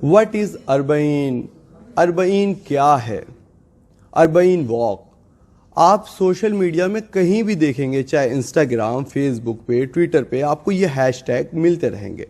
What is اربعین؟ اربعین کیا ہے؟ اربعین walk آپ سوشل میڈیا میں کہیں بھی دیکھیں گے، چاہے انسٹاگرام، فیس بک پہ، ٹویٹر پہ، آپ کو یہ ہیش ٹیگ ملتے رہیں گے۔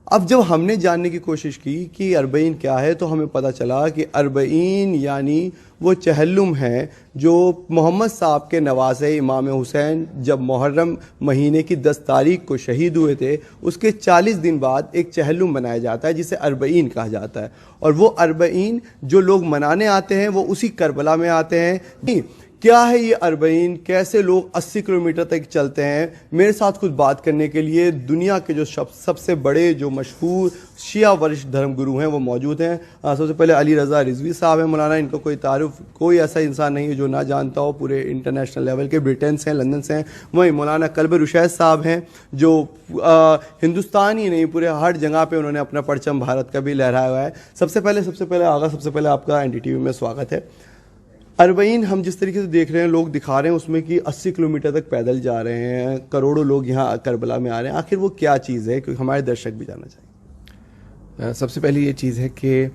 اب جب ہم نے جاننے کی کوشش کی کہ اربعین کیا ہے تو ہمیں پتہ چلا کہ اربعین یعنی وہ چہلم ہیں جو محمد صاحب کے نواسے امام حسین جب محرم مہینے کی 10 تاریخ کو شہید ہوئے تھے، اس کے 40 دن بعد ایک چہلم بنایا جاتا ہے جسے اربعین کہا جاتا ہے۔ اور وہ اربعین جو لوگ منانے آتے ہیں وہ اسی کربلا میں آتے ہیں۔ کیا ہے یہ اربعین؟ کیسے لوگ 80 کلومیٹر تک چلتے ہیں؟ میرے ساتھ کچھ بات کرنے کے لیے دنیا کے جو سب سے بڑے جو مشہور شیعہ ورش دھرم گرو ہیں وہ موجود ہیں۔ سب سے پہلے علی رضا رضوی صاحب ہیں مولانا، ان کو کوئی تعارف، کوئی ایسا انسان نہیں ہے جو نہ جانتا ہو، پورے انٹرنیشنل لیول کے، برٹن سے ہیں، لندن سے ہیں۔ وہیں مولانا کلب رشید صاحب ہیں جو ہندوستان ہی نہیں پورے ہر جگہ پہ انہوں نے اپنا پرچم بھارت کا بھی لہرایا ہوا ہے۔ سب سے پہلے آپ کا NDTV میں سواگت ہے۔ اربعین ہم جس طریقے سے دیکھ رہے ہیں، لوگ دکھا رہے ہیں اس میں کہ 80 کلومیٹر تک پیدل جا رہے ہیں، کروڑوں لوگ یہاں کربلا میں آ رہے ہیں، آخر وہ کیا چیز ہے؟ کیونکہ ہمارے درشک بھی جاننا چاہیں۔ سب سے پہلی یہ چیز ہے کہ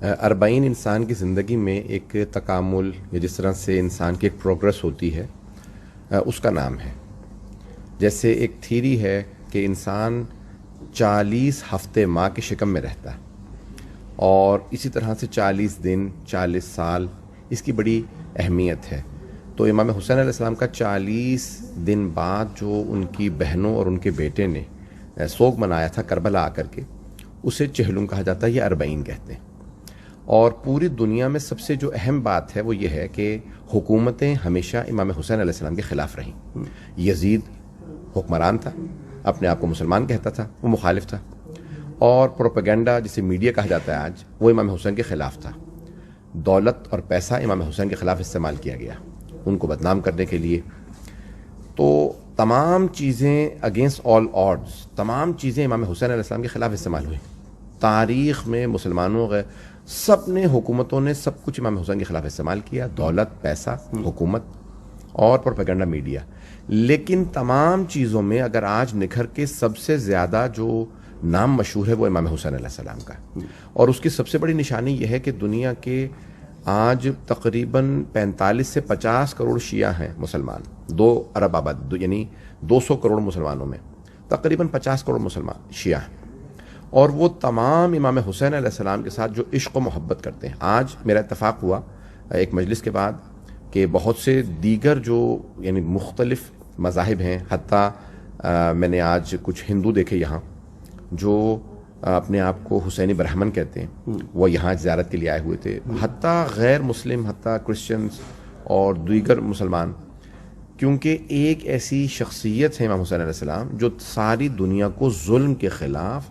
اربعین انسان کی زندگی میں ایک تکامل یا جس طرح سے انسان کی ایک پروگرس ہوتی ہے اس کا نام ہے۔ جیسے ایک تھیری ہے کہ انسان 40 ہفتے ماں کے شکم میں رہتا ہے، اور اسی طرح سے 40 دن، 40 سال، اس کی بڑی اہمیت ہے۔ تو امام حسین علیہ السلام کا 40 دن بعد جو ان کی بہنوں اور ان کے بیٹے نے سوگ منایا تھا کربلا آ کر کے، اسے چہلم کہا جاتا ہے، یہ اربعین کہتے ہیں۔ اور پوری دنیا میں سب سے جو اہم بات ہے وہ یہ ہے کہ حکومتیں ہمیشہ امام حسین علیہ السلام کے خلاف رہیں۔ یزید حکمران تھا، اپنے آپ کو مسلمان کہتا تھا، وہ مخالف تھا، اور پروپیگنڈا جسے میڈیا کہا جاتا ہے آج، وہ امام حسین کے خلاف تھا۔ دولت اور پیسہ امام حسین کے خلاف استعمال کیا گیا ان کو بدنام کرنے کے لیے۔ تو تمام چیزیں اگینسٹ آل آڈز، تمام چیزیں امام حسین علیہ السلام کے خلاف استعمال ہوئی۔ تاریخ میں مسلمانوں سب نے، حکومتوں نے سب کچھ امام حسین کے خلاف استعمال کیا، دولت، پیسہ، حکومت اور پروپیگنڈا میڈیا۔ لیکن تمام چیزوں میں اگر آج نکھر کے سب سے زیادہ جو نام مشہور ہے وہ امام حسین علیہ السلام کا، اور اس کی سب سے بڑی نشانی یہ ہے کہ دنیا کے آج تقریباً 45 سے 50 کروڑ شیعہ ہیں مسلمان، 2 ارب آباد، یعنی 200 کروڑ مسلمانوں میں تقریباً 50 کروڑ مسلمان شیعہ ہیں، اور وہ تمام امام حسین علیہ السلام کے ساتھ جو عشق و محبت کرتے ہیں۔ آج میرا اتفاق ہوا ایک مجلس کے بعد کہ بہت سے دیگر جو یعنی مختلف مذاہب ہیں، حتیٰ میں نے آج کچھ ہندو دیکھے یہاں جو اپنے آپ کو حسینی برہمن کہتے ہیں، وہ یہاں زیارت کے لیے آئے ہوئے تھے، حتیٰ غیر مسلم، حتیٰ کرسچنز اور دیگر مسلمان، کیونکہ ایک ایسی شخصیت ہے امام حسین علیہ السلام جو ساری دنیا کو ظلم کے خلاف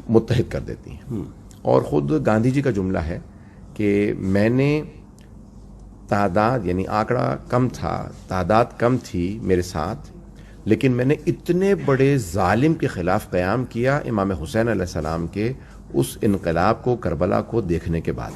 متحد کر دیتی ہیں۔ اور خود گاندھی جی کا جملہ ہے کہ میں نے تعداد، یعنی آنکڑا کم تھا، تعداد کم تھی میرے ساتھ، لیکن میں نے اتنے بڑے ظالم کے خلاف قیام کیا امام حسین علیہ السلام کے اس انقلاب کو، کربلا کو دیکھنے کے بعد۔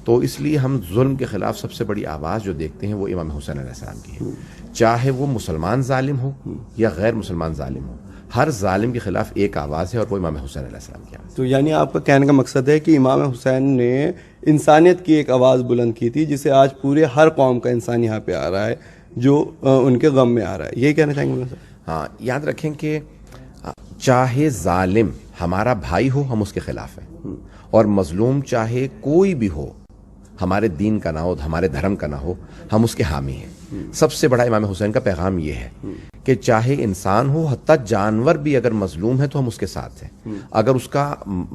تو اس لیے ہم ظلم کے خلاف سب سے بڑی آواز جو دیکھتے ہیں وہ امام حسین علیہ السلام کی ہے، چاہے وہ مسلمان ظالم ہو یا غیر مسلمان ظالم ہو، ہر ظالم کے خلاف ایک آواز ہے اور وہ امام حسین علیہ السلام کی آواز۔ تو یعنی آپ کا کہنے کا مقصد ہے کہ امام حسین نے انسانیت کی ایک آواز بلند کی تھی جسے آج پورے ہر قوم کا انسان یہاں پہ آ رہا ہے جو ان کے غم میں آ رہا ہے، یہی کہنا چاہیں گے؟ ہاں، یاد رکھیں کہ چاہے ظالم ہمارا بھائی ہو ہم اس کے خلاف ہیں، اور مظلوم چاہے کوئی بھی ہو، ہمارے دین کا نہ ہو، ہمارے دھرم کا نہ ہو، ہم اس کے حامی ہیں۔ سب سے بڑا امام حسین کا پیغام یہ ہے کہ چاہے انسان ہو، حتیٰ جانور بھی اگر مظلوم ہے تو ہم اس کے ساتھ ہیں، اگر اس کا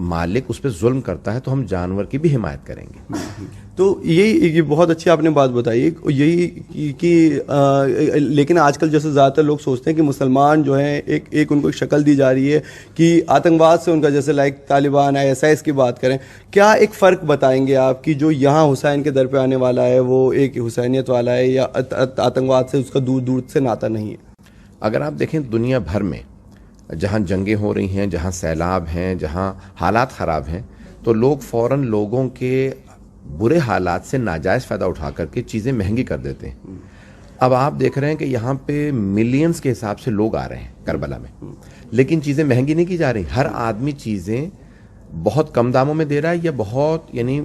مالک اس پہ ظلم کرتا ہے تو ہم جانور کی بھی حمایت کریں گے۔ تو یہی بہت اچھی آپ نے بات بتائی، یہی کہ لیکن آج کل جیسے زیادہ تر لوگ سوچتے ہیں کہ مسلمان جو ہیں ایک ان کو شکل دی جا رہی ہے کہ آتنکواد سے ان کا، جیسے طالبان، ISIS کی بات کریں، کیا ایک فرق بتائیں گے آپ کہ جو یہاں حسین کے در پہ آنے والا ہے وہ ایک حسینیت والا ہے یا آتنکواد سے اس کا دور دور سے ناتا نہیں ہے؟ اگر آپ دیکھیں دنیا بھر میں جہاں جنگیں ہو رہی ہیں، جہاں سیلاب ہیں، جہاں حالات خراب ہیں، تو لوگ فوراً لوگوں کے برے حالات سے ناجائز فائدہ اٹھا کر کے چیزیں مہنگی کر دیتے ہیں۔ اب آپ دیکھ رہے ہیں کہ یہاں پہ ملینز کے حساب سے لوگ آ رہے ہیں کربلا میں، لیکن چیزیں مہنگی نہیں کی جا رہی، ہر آدمی چیزیں بہت کم داموں میں دے رہا ہے یا بہت یعنی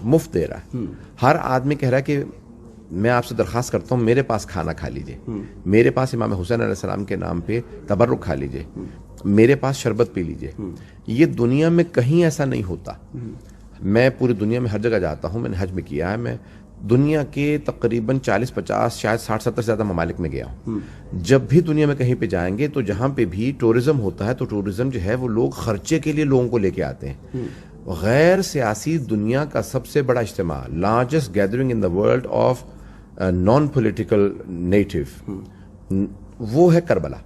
مفت دے رہا ہے. ہر آدمی کہہ رہا ہے کہ میں آپ سے درخواست کرتا ہوں میرے پاس کھانا کھا لیجئے, میرے پاس امام حسین علیہ السلام کے نام پہ تبرک کھا لیجئے, میرے پاس شربت پی لیجئے. یہ دنیا میں کہیں ایسا نہیں ہوتا. میں پوری دنیا میں ہر جگہ جاتا ہوں, میں نے حج میں کیا ہے, میں دنیا کے تقریباً 40-50 شاید 60-70 سے زیادہ ممالک میں گیا ہوں. جب بھی دنیا میں کہیں پہ جائیں گے تو جہاں پہ بھی ٹورزم ہوتا ہے تو ٹورزم جو ہے وہ لوگ خرچے کے لیے لوگوں کو لے کے آتے ہیں. غیر سیاسی دنیا کا سب سے بڑا اجتماع, largest gathering in the world of non political نیٹو, وہ ہے کربلا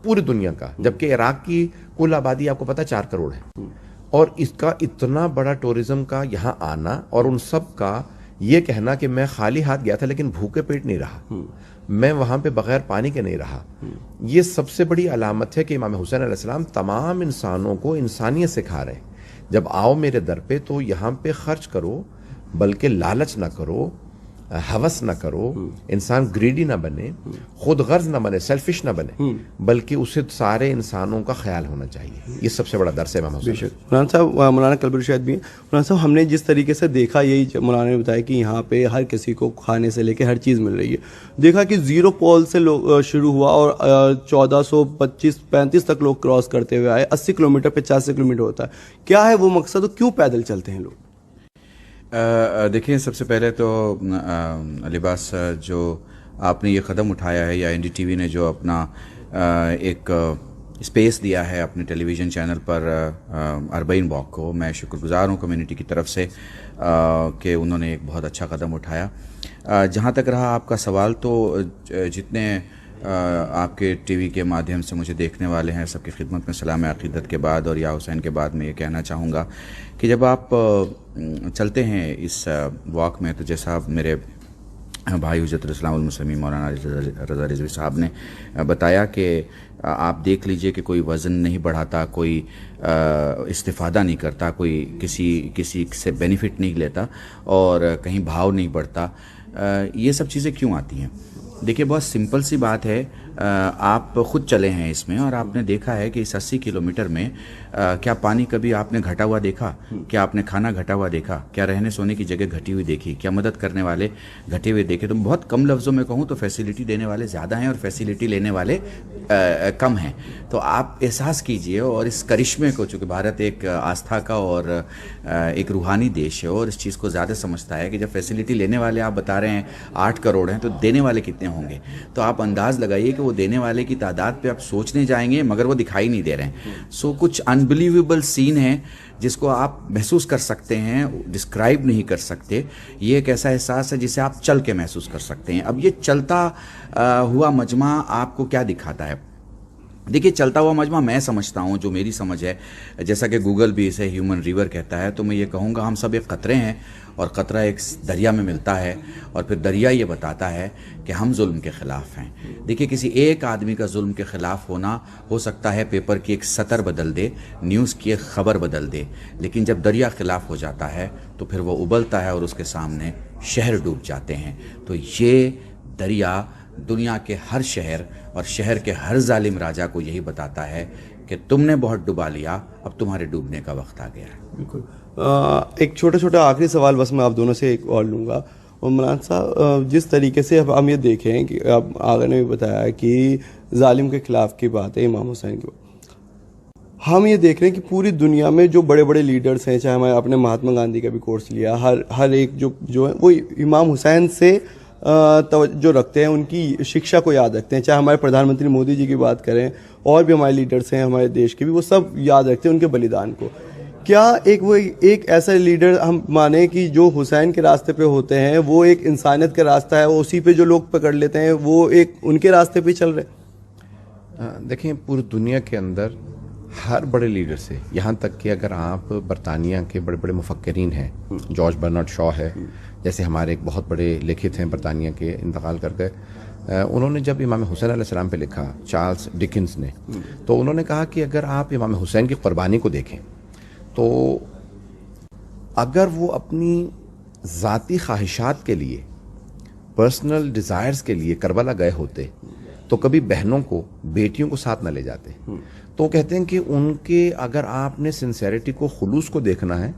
پوری دنیا کا. جبکہ عراق کی کل آبادی آپ کو پتا 4 کروڑ ہے, اور اس کا اتنا بڑا ٹورزم کا یہاں آنا اور ان سب کا یہ کہنا کہ میں خالی ہاتھ گیا تھا لیکن بھوکے پیٹ نہیں رہا, میں وہاں پہ بغیر پانی کے نہیں رہا, یہ سب سے بڑی علامت ہے کہ امام حسین علیہ السلام تمام انسانوں کو انسانیت سکھا رہے ہیں. جب آؤ میرے در پہ تو یہاں پہ خرچ کرو, بلکہ لالچ نہ کرو, ہوس نہ کرو, انسان گریڈی نہ بنے, خود غرض نہ بنے, سیلفش نہ بنے, بلکہ اسے سارے انسانوں کا خیال ہونا چاہیے. یہ سب سے بڑا درس ہے امام حسین. مولانا صاحب, مولانا کلب الرشید بھی ہیں. مولانا صاحب, ہم نے جس طریقے سے دیکھا, یہی مولانا نے بتایا کہ یہاں پہ ہر کسی کو کھانے سے لے کے ہر چیز مل رہی ہے. دیکھا کہ 0 پول سے شروع ہوا اور 1425-35 تک لوگ کراس کرتے ہوئے آئے. 80 کلومیٹر 85 کلومیٹر ہوتا ہے. کیا ہے وہ مقصد, کیوں پیدل چلتے ہیں لوگ؟ دیکھیں, سب سے پہلے تو لباس جو آپ نے یہ قدم اٹھایا ہے, یا این ڈی ٹی وی نے جو اپنا ایک اسپیس دیا ہے اپنے ٹیلی ویژن چینل پر اربعین واک کو, میں شکر گزار ہوں کمیونٹی کی طرف سے کہ انہوں نے ایک بہت اچھا قدم اٹھایا. جہاں تک رہا آپ کا سوال, تو جتنے آپ کے ٹی وی کے مادھیم سے مجھے دیکھنے والے ہیں, سب کی خدمت میں سلام عقیدت کے بعد اور یا حسین کے بعد میں یہ کہنا چاہوں گا کہ جب آپ چلتے ہیں اس واک میں, تو جیسا میرے بھائی حجت الاسلام المسلمین مولانا رضا رضوی صاحب نے بتایا کہ آپ دیکھ لیجئے کہ کوئی وزن نہیں بڑھاتا, کوئی استفادہ نہیں کرتا, کوئی کسی سے بینیفٹ نہیں لیتا, اور کہیں بھاؤ نہیں بڑھتا. یہ سب چیزیں کیوں آتی ہیں؟ دیکھیے, بہت سمپل سی بات ہے. آپ خود چلے ہیں اس میں اور آپ نے دیکھا ہے کہ اس 80 کلومیٹر میں کیا پانی کبھی آپ نے گھٹا ہوا دیکھا؟ کیا آپ نے کھانا گھٹا ہوا دیکھا؟ کیا رہنے سونے کی جگہ گھٹی ہوئی دیکھی؟ کیا مدد کرنے والے گھٹے ہوئے دیکھے؟ تو بہت کم لفظوں میں کہوں تو فیسیلیٹی دینے والے زیادہ ہیں اور فیسیلیٹی لینے والے کم ہیں. تو آپ احساس کیجئے, اور اس کرشمے کو, چونکہ بھارت ایک آستھا کا اور ایک روحانی دیش ہے اور اس چیز کو زیادہ سمجھتا ہے کہ جب فیسیلیٹی لینے والے آپ بتا رہے ہیں 8 کروڑ ہیں, تو دینے والے کتنے ہوں گے؟ تو آپ انداز لگائیے کہ وہ دینے والے کی تعداد پہ آپ سوچنے جائیں گے مگر وہ دکھائی نہیں دے رہے ہیں. سو کچھ انبلیویبل سین ہے جس کو آپ محسوس کر سکتے ہیں, ڈسکرائب نہیں کر سکتے. یہ ایک ایسا احساس ہے جسے آپ چل کے محسوس کر سکتے ہیں. اب یہ چلتا ہوا مجمع آپ کو کیا دکھاتا ہے؟ دیکھیے, چلتا ہوا مجمع میں سمجھتا ہوں, جو میری سمجھ ہے, جیسا کہ گوگل بھی اسے ہیومن ریور کہتا ہے, تو میں یہ کہوں گا ہم سب ایک قطرے ہیں اور قطرہ ایک دریا میں ملتا ہے, اور پھر دریا یہ بتاتا ہے کہ ہم ظلم کے خلاف ہیں. دیکھیے, کسی ایک آدمی کا ظلم کے خلاف ہونا ہو سکتا ہے پیپر کی ایک سطر بدل دے, نیوز کی ایک خبر بدل دے, لیکن جب دریا خلاف ہو جاتا ہے تو پھر وہ ابلتا ہے اور اس کے سامنے شہر ڈوب جاتے ہیں. تو یہ دریا دنیا کے ہر شہر اور شہر کے ہر ظالم راجا کو یہی بتاتا ہے کہ تم نے بہت ڈبا لیا, اب تمہارے ڈوبنے کا وقت آ گیا ہے. بالکل. ایک چھوٹا آخری سوال بس میں آپ دونوں سے ایک اور لوں گا. اور مولانا صاحب, جس طریقے سے اب ہم یہ دیکھیں کہ اب آگے نے بھی بتایا کہ ظالم کے خلاف کی بات ہے امام حسین کی, ہم یہ دیکھ رہے ہیں کہ پوری دنیا میں جو بڑے بڑے لیڈرز ہیں, چاہے ہمارے اپنے مہاتما گاندھی کا بھی کورس لیا, ہر ایک جو ہے وہ امام حسین سے توجہ رکھتے ہیں, ان کی شکشا کو یاد رکھتے ہیں. چاہے ہمارے پردھان منتری مودی جی کی بات کریں, اور بھی ہمارے لیڈرز ہیں ہمارے دیش کے بھی, وہ سب یاد رکھتے ہیں ان کے بلیدان کو. کیا ایک ایسا لیڈر ہم مانیں کہ جو حسین کے راستے پہ ہوتے ہیں, وہ ایک انسانیت کا راستہ ہے, اسی پہ جو لوگ پکڑ لیتے ہیں وہ ایک ان کے راستے پہ چل رہے؟ دیکھیں, پوری دنیا کے اندر ہر بڑے لیڈر سے, یہاں تک کہ اگر آپ برطانیہ کے بڑے بڑے مفکرین ہیں, جارج برنارڈ شاء ہے, جیسے ہمارے ایک بہت بڑے لکھت ہیں برطانیہ کے, انتقال کر گئے, انہوں نے جب امام حسین علیہ السلام پہ لکھا, چارلز ڈکنز نے, تو انہوں نے کہا کہ اگر آپ امام حسین کی قربانی کو دیکھیں تو اگر وہ اپنی ذاتی خواہشات کے لیے, پرسنل ڈیزائرز کے لیے کربلا گئے ہوتے تو کبھی بہنوں کو, بیٹیوں کو ساتھ نہ لے جاتے. تو کہتے ہیں کہ ان کے اگر آپ نے سنسیریٹی کو، خلوص کو دیکھنا ہے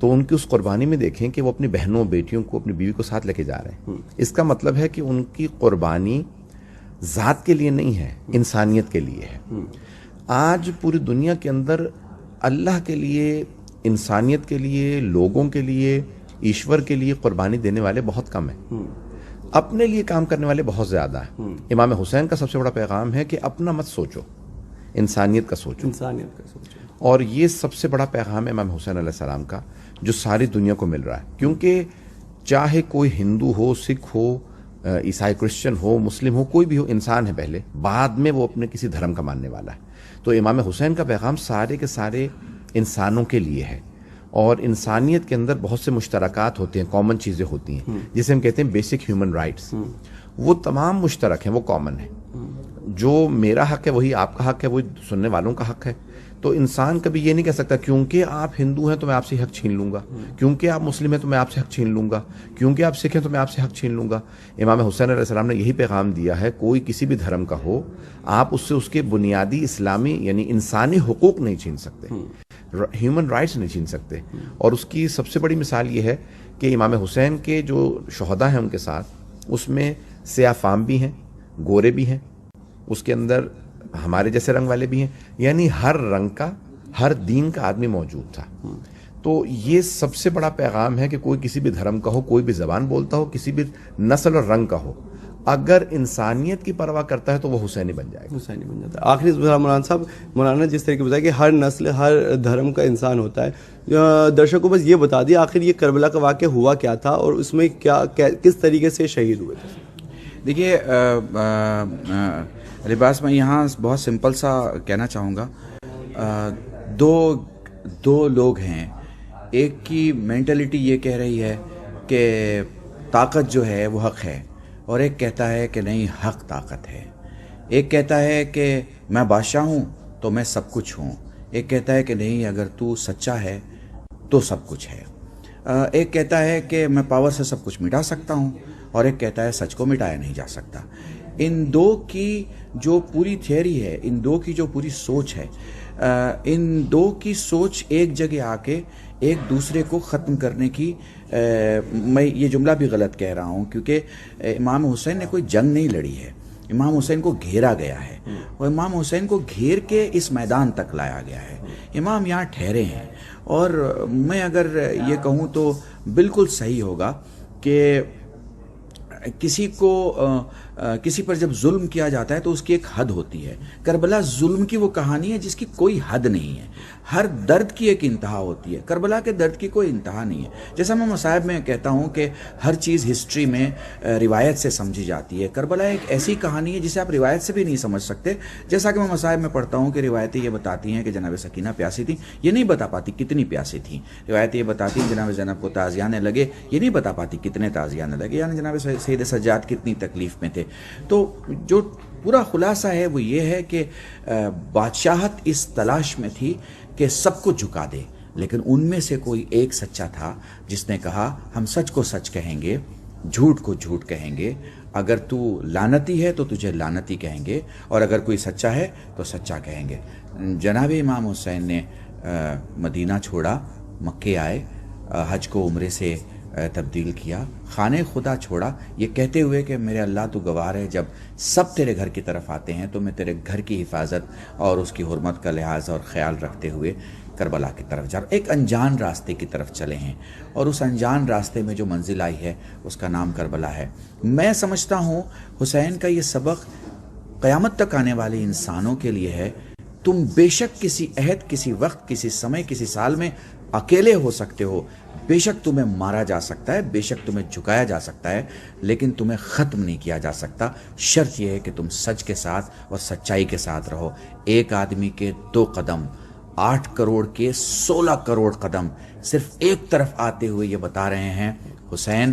تو ان کی اس قربانی میں دیکھیں کہ وہ اپنی بہنوں بیٹیوں کو، اپنی بیوی کو ساتھ لے کے جا رہے ہیں. اس کا مطلب ہے کہ ان کی قربانی ذات کے لیے نہیں ہے، انسانیت کے لیے ہے. آج پوری دنیا کے اندر اللہ کے لیے، انسانیت کے لیے، لوگوں کے لیے، ایشور کے لیے قربانی دینے والے بہت کم ہیں. اپنے لیے کام کرنے والے بہت زیادہ ہیں. امام حسین کا سب سے بڑا پیغام ہے کہ اپنا مت سوچو، انسانیت کا سوچو. انسانیت کا سوچو. اور یہ سب سے بڑا پیغام ہے امام حسین علیہ السلام کا، جو ساری دنیا کو مل رہا ہے. کیونکہ چاہے کوئی ہندو ہو، سکھ ہو، عیسائی، کرسچن ہو، مسلم ہو، کوئی بھی ہو، انسان ہے پہلے، بعد میں وہ اپنے کسی دھرم کا ماننے والا ہے. تو امام حسین کا پیغام سارے کے سارے انسانوں کے لیے ہے. اور انسانیت کے اندر بہت سے مشترکات ہوتے ہیں، کامن چیزیں ہوتی ہیں جسے ہم کہتے ہیں بیسک ہیومن رائٹس. وہ تمام مشترک ہیں، وہ کامن ہیں. جو میرا حق ہے وہی آپ کا حق ہے، وہی سننے والوں کا حق ہے. تو انسان کبھی یہ نہیں کہہ سکتا کیونکہ آپ ہندو ہیں تو میں آپ سے حق چھین لوں گا، کیونکہ آپ مسلم ہیں تو میں آپ سے حق چھین لوں گا، کیونکہ آپ سکھ ہیں تو میں آپ سے حق چھین لوں گا. امام حسین علیہ السلام نے یہی پیغام دیا ہے، کوئی کسی بھی دھرم کا ہو، آپ اس سے اس کے بنیادی اسلامی یعنی انسانی حقوق نہیں چھین سکتے، ہیومن رائٹس نہیں چھین سکتے. اور اس کی سب سے بڑی مثال یہ ہے کہ امام حسین کے جو شہداء ہیں ان کے ساتھ، اس میں سیاہ فام بھی ہیں، گورے بھی ہیں، اس کے اندر ہمارے جیسے رنگ والے بھی ہیں، یعنی ہر رنگ کا، ہر دین کا آدمی موجود تھا. تو یہ سب سے بڑا پیغام ہے کہ کوئی کسی بھی دھرم کا ہو، کوئی بھی زبان بولتا ہو، کسی بھی نسل اور رنگ کا ہو، اگر انسانیت کی پرواہ کرتا ہے تو وہ حسینی بن جائے گا. حسینی بن جاتا ہے. آخری مولانا صاحب، مولانا جس طریقے بتایا کہ ہر نسل، ہر دھرم کا انسان ہوتا ہے، درشک کو بس یہ بتا دیا آخر یہ کربلا کا واقعہ ہوا کیا تھا اور اس میں کس طریقے سے شہید ہوئے تھے؟ دیکھیے لباس، میں یہاں بہت سمپل سا کہنا چاہوں گا. دو لوگ ہیں، ایک کی مینٹلٹی یہ کہہ رہی ہے کہ طاقت جو ہے وہ حق ہے، اور ایک کہتا ہے کہ نہیں، حق طاقت ہے. ایک کہتا ہے کہ میں بادشاہ ہوں تو میں سب کچھ ہوں. ایک کہتا ہے کہ نہیں، اگر تو سچا ہے تو سب کچھ ہے. ایک کہتا ہے کہ میں پاور سے سب کچھ مٹا سکتا ہوں، اور ایک کہتا ہے سچ کو مٹایا نہیں جا سکتا. ان دو کی جو پوری تھیوری ہے، ان دو کی جو پوری سوچ ہے، ان دو کی سوچ ایک جگہ آ کے ایک دوسرے کو ختم کرنے کی، میں یہ جملہ بھی غلط کہہ رہا ہوں کیونکہ امام حسین نے کوئی جنگ نہیں لڑی ہے، امام حسین کو گھیرا گیا ہے، اور امام حسین کو گھیر کے اس میدان تک لایا گیا ہے. امام یہاں ٹھہرے ہیں، اور میں اگر یہ کہوں تو بالکل صحیح ہوگا کہ کسی پر جب ظلم کیا جاتا ہے تو اس کی ایک حد ہوتی ہے. کربلا ظلم کی وہ کہانی ہے جس کی کوئی حد نہیں ہے. ہر درد کی ایک انتہا ہوتی ہے. کربلا کے درد کی کوئی انتہا نہیں ہے. جیسا میں مصائب میں کہتا ہوں کہ ہر چیز ہسٹری میں روایت سے سمجھی جاتی ہے. کربلا ایک ایسی کہانی ہے جسے آپ روایت سے بھی نہیں سمجھ سکتے. جیسا کہ میں مصائب میں پڑھتا ہوں کہ روایتیں یہ بتاتی ہیں کہ جناب سکینہ پیاسی تھیں، یہ نہیں بتا پاتی کتنی پیاسی تھیں. روایتیں یہ بتاتی ہیں جناب زینب کو تازیانے لگے، یہ نہیں بتا پاتی کتنے تازیانے لگے، یعنی جناب سید سجاد کتنی تکلیف میں تھے. تو جو پورا خلاصہ ہے وہ یہ ہے کہ بادشاہت اس تلاش میں تھی کہ سب کو جھکا دے، لیکن ان میں سے کوئی ایک سچا تھا جس نے کہا ہم سچ کو سچ کہیں گے، جھوٹ کو جھوٹ کہیں گے. اگر تو لعنتی ہے تو تجھے لعنتی کہیں گے، اور اگر کوئی سچا ہے تو سچا کہیں گے. جناب امام حسین نے مدینہ چھوڑا، مکے آئے، حج کو عمرے سے تبدیل کیا، خانہ خدا چھوڑا، یہ کہتے ہوئے کہ میرے اللہ تو گوار ہے، جب سب تیرے گھر کی طرف آتے ہیں تو میں تیرے گھر کی حفاظت اور اس کی حرمت کا لحاظ اور خیال رکھتے ہوئے کربلا کی طرف جا رہا. ایک انجان راستے کی طرف چلے ہیں، اور اس انجان راستے میں جو منزل آئی ہے اس کا نام کربلا ہے. میں سمجھتا ہوں حسین کا یہ سبق قیامت تک آنے والے انسانوں کے لیے ہے. تم بے شک کسی عہد، کسی وقت، کسی سمے، کسی سال میں اکیلے ہو سکتے ہو، بے شک تمہیں مارا جا سکتا ہے، بے شک تمہیں جھکایا جا سکتا ہے، لیکن تمہیں ختم نہیں کیا جا سکتا. شرط یہ ہے کہ تم سچ کے ساتھ اور سچائی کے ساتھ رہو. ایک آدمی کے 2 قدم، 8 کروڑ کے 16 کروڑ قدم صرف ایک طرف آتے ہوئے یہ بتا رہے ہیں حسین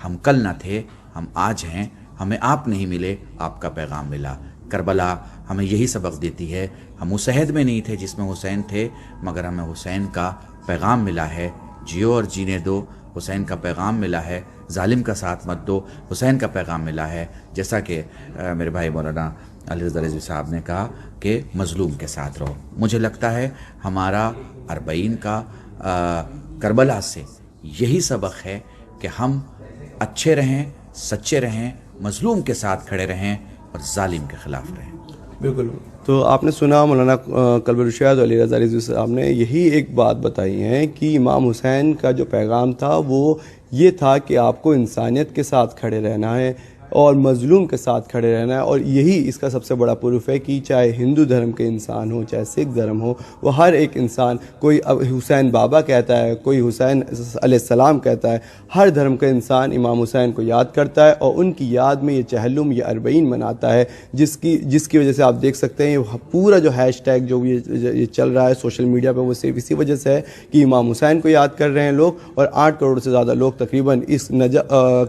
ہم کل نہ تھے، ہم آج ہیں، ہمیں آپ نہیں ملے، آپ کا پیغام ملا. کربلا ہمیں یہی سبق دیتی ہے. ہم اس عہد میں نہیں تھے جس میں حسین تھے، مگر ہمیں حسین کا پیغام ملا ہے. جیو اور جینے دو، حسین کا پیغام ملا ہے، ظالم کا ساتھ مت دو، حسین کا پیغام ملا ہے، جیسا کہ میرے بھائی مولانا علی رضا رضوی صاحب نے کہا کہ مظلوم کے ساتھ رہو۔ مجھے لگتا ہے ہمارا اربعین کا کربلا سے یہی سبق ہے کہ ہم اچھے رہیں، سچے رہیں، مظلوم کے ساتھ کھڑے رہیں اور ظالم کے خلاف رہیں۔ بالکل۔ تو آپ نے سنا مولانا قلب الرشاد علی رضا رضوی صاحب نے یہی ایک بات بتائی ہے کہ امام حسین کا جو پیغام تھا وہ یہ تھا کہ آپ کو انسانیت کے ساتھ کھڑے رہنا ہے اور مظلوم کے ساتھ کھڑے رہنا ہے، اور یہی اس کا سب سے بڑا پروف ہے کہ چاہے ہندو دھرم کے انسان ہو، چاہے سکھ دھرم ہو، وہ ہر ایک انسان، کوئی حسین بابا کہتا ہے، کوئی حسین علیہ السلام کہتا ہے، ہر دھرم کا انسان امام حسین کو یاد کرتا ہے اور ان کی یاد میں یہ چہلم، یہ اربعین مناتا ہے، جس کی وجہ سے آپ دیکھ سکتے ہیں پورا جو ہیش ٹیگ جو یہ چل رہا ہے سوشل میڈیا پہ، وہ صرف اسی وجہ سے ہے کہ امام حسین کو یاد کر رہے ہیں لوگ، اور 8 کروڑ سے زیادہ لوگ تقریباً اس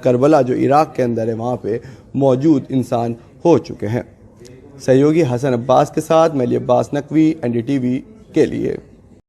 کربلا جو عراق کے اندر ہے وہاں پہ موجود انسان ہو چکے ہیں۔ سہیوگی حسن عباس کے ساتھ میں علی عباس نقوی، NDTV کے لیے۔